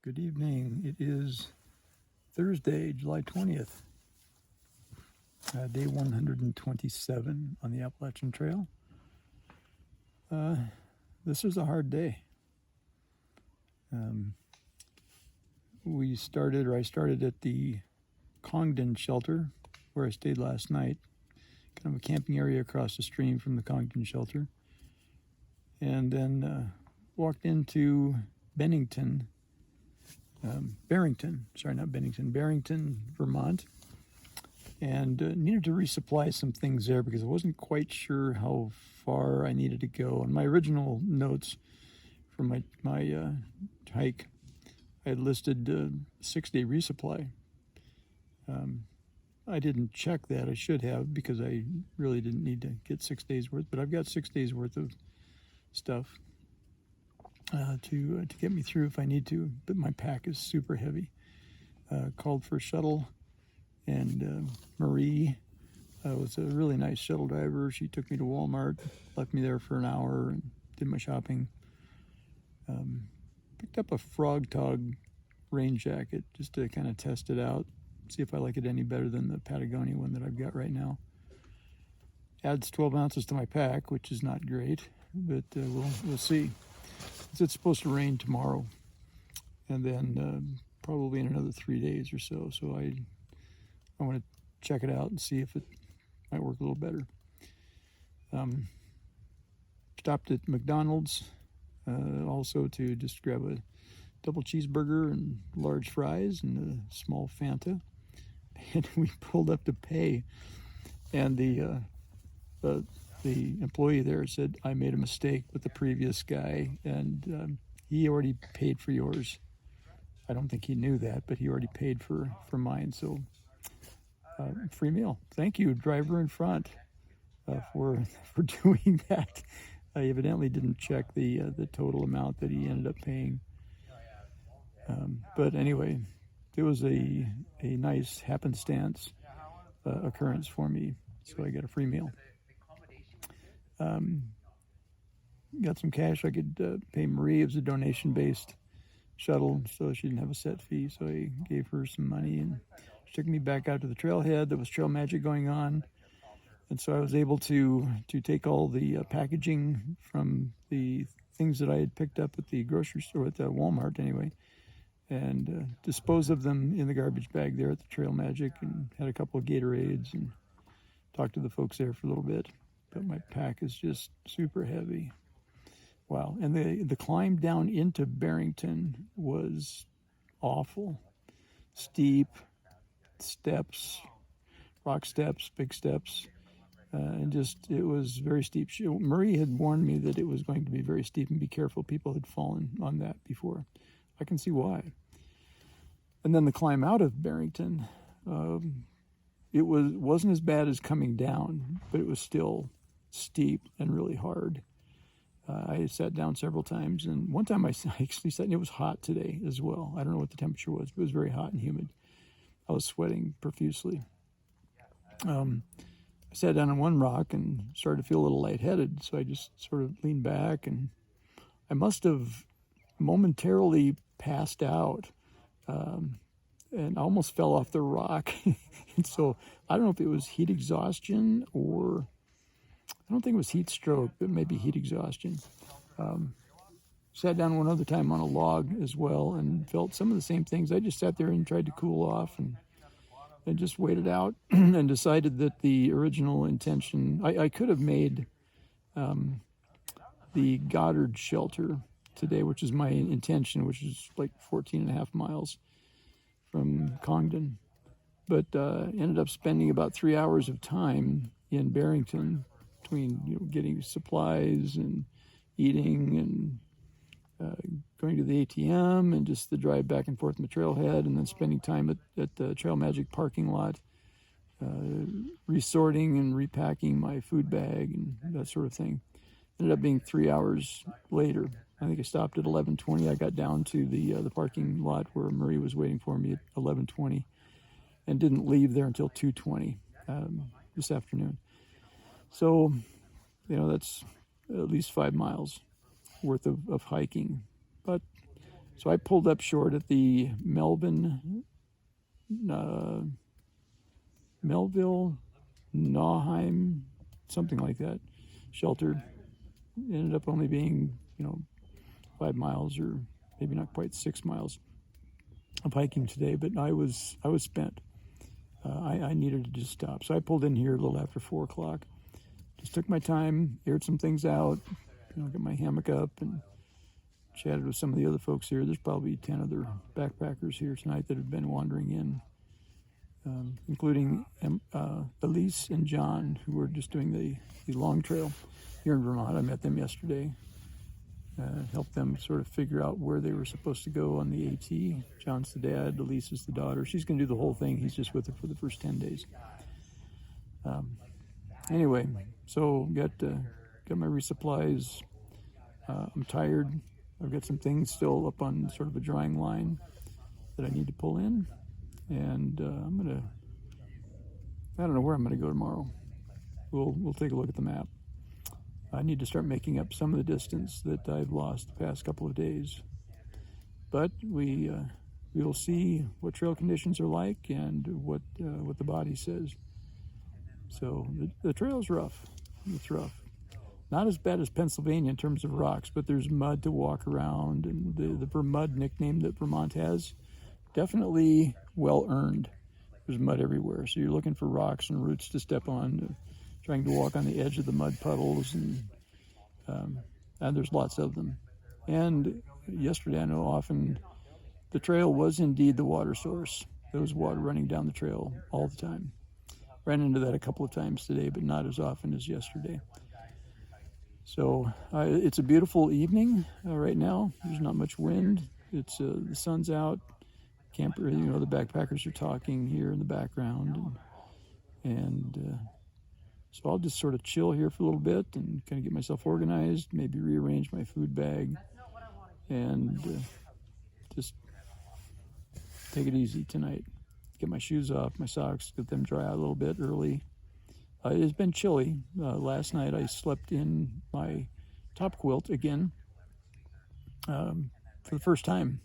Good evening. It is Thursday, July 20th, day 127 on the Appalachian Trail. This is a hard day. I started at the Congdon shelter where I stayed last night, kind of a camping area across the stream from the Congdon shelter, and then walked into Bennington, Barrington, Vermont, and needed to resupply some things there because I wasn't quite sure how far I needed to go. In my original notes for my hike, I had listed 6-day resupply. I didn't check that. I should have, because I really didn't need to get 6 days worth, but I've got 6 days worth of stuff to get me through if I need to, but my pack is super heavy. Called for a shuttle, and Marie was a really nice shuttle driver. She took me to Walmart, left me there for an hour, and did my shopping. Picked up a Frog Tog rain jacket just to kind of test it out, see if I like it any better than the Patagonia one that I've got right now. Adds 12 ounces to my pack, which is not great, but we'll see. It's supposed to rain tomorrow, and then probably in another 3 days or so. So I want to check it out and see if it might work a little better. Stopped at McDonald's also to just grab a double cheeseburger and large fries and a small Fanta, and we pulled up to pay, and the employee there said, I made a mistake with the previous guy, and he already paid for yours. I don't think he knew that, but he already paid for mine, so free meal. Thank you, driver in front, for doing that. I evidently didn't check the total amount that he ended up paying. But anyway, it was a nice happenstance occurrence for me, so I got a free meal. Got some cash. I could pay Marie. It was a donation-based shuttle, so she didn't have a set fee, so I gave her some money, and she took me back out to the trailhead. There was trail magic going on, and so I was able to take all the packaging from the things that I had picked up at the grocery store, at the Walmart anyway, and dispose of them in the garbage bag there at the Trail Magic, and had a couple of Gatorades and talked to the folks there for a little bit. But my pack is just super heavy. Wow. And the climb down into Barrington was awful. Steep steps, rock steps, big steps, and it was very steep. Marie had warned me that it was going to be very steep and be careful. People had fallen on that before. I can see why. And then the climb out of Barrington, it wasn't as bad as coming down, but it was still steep and really hard. I sat down several times, and one time I actually sat, and it was hot today as well. I don't know what the temperature was, but it was very hot and humid. I was sweating profusely. I sat down on one rock and started to feel a little lightheaded, so I just sort of leaned back, and I must have momentarily passed out, and almost fell off the rock. And so I don't know if it was heat exhaustion, or I don't think it was heat stroke, but maybe heat exhaustion. Sat down one other time on a log as well and felt some of the same things. I just sat there and tried to cool off and just waited out and decided that the original intention, I could have made the Goddard shelter today, which is my intention, which is like 14 and a half miles from Congdon, but ended up spending about 3 hours of time in Barrington between getting supplies and eating and going to the ATM and just the drive back and forth from the trailhead, and then spending time at the Trail Magic parking lot, resorting and repacking my food bag and that sort of thing. Ended up being 3 hours later. I think I stopped at 11:20. I got down to the parking lot where Marie was waiting for me at 11:20, and didn't leave there until 2:20 this afternoon. So, that's at least 5 miles worth of hiking. But So I pulled up short at the Melville, Nauheim, something like that, shelter. Ended up only being, 5 miles or maybe not quite 6 miles of hiking today, but I was spent. I needed to just stop. So I pulled in here a little after 4 o'clock. Just took my time, aired some things out, got my hammock up and chatted with some of the other folks here. There's probably 10 other backpackers here tonight that have been wandering in, including Elise and John, who were just doing the long trail here in Vermont. I met them yesterday. Helped them sort of figure out where they were supposed to go on the AT. John's the dad, Elise is the daughter. She's going to do the whole thing. He's just with her for the first 10 days. Anyway, so got my resupplies. I'm tired. I've got some things still up on sort of a drying line that I need to pull in. And I don't know where I'm going to go tomorrow. We'll take a look at the map. I need to start making up some of the distance that I've lost the past couple of days. But we will see what trail conditions are like and what the body says. So the trail's rough. It's rough. Not as bad as Pennsylvania in terms of rocks, but there's mud to walk around, and the Vermud nickname that Vermont has, definitely well earned. There's mud everywhere, so you're looking for rocks and roots to step on, trying to walk on the edge of the mud puddles, and there's lots of them. And yesterday, I know often the trail was indeed the water source. There was water running down the trail all the time. Ran into that a couple of times today, but not as often as yesterday. So it's a beautiful evening right now. There's not much wind. It's the sun's out. Camper, the backpackers are talking here in the background, and so I'll just sort of chill here for a little bit and kind of get myself organized, maybe rearrange my food bag, and just take it easy tonight. Get my shoes off, my socks, get them dry out a little bit early. It's been chilly. Last night I slept in my top quilt again for the first time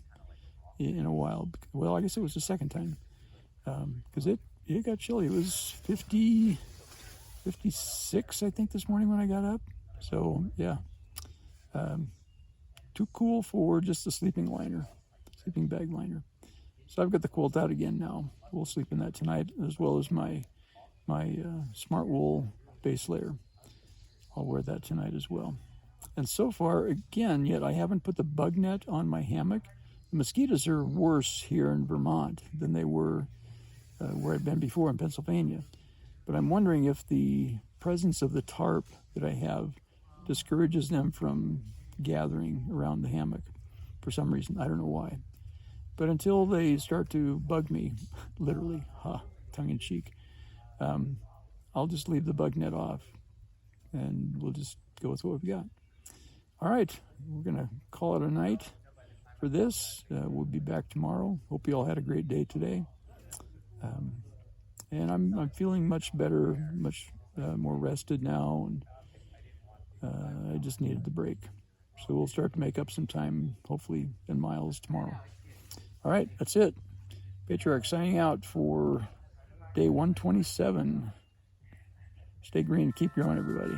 in a while. Well, I guess it was the second time because it got chilly. It was 56, I think, this morning when I got up. So, yeah, too cool for just a sleeping bag liner. So I've got the quilt out again now. We'll sleep in that tonight, as well as my smart wool base layer. I'll wear that tonight as well. And so far, again, yet I haven't put the bug net on my hammock. The mosquitoes are worse here in Vermont than they were where I've been before in Pennsylvania. But I'm wondering if the presence of the tarp that I have discourages them from gathering around the hammock for some reason. I don't know why. But until they start to bug me, literally, tongue in cheek, I'll just leave the bug net off and we'll just go with what we've got. All right, we're going to call it a night for this. We'll be back tomorrow. Hope you all had a great day today. And I'm feeling much better, much more rested now, and I just needed the break. So we'll start to make up some time, hopefully in miles tomorrow. All right, that's it. Patriarch signing out for day 127. Stay green, keep growing, everybody.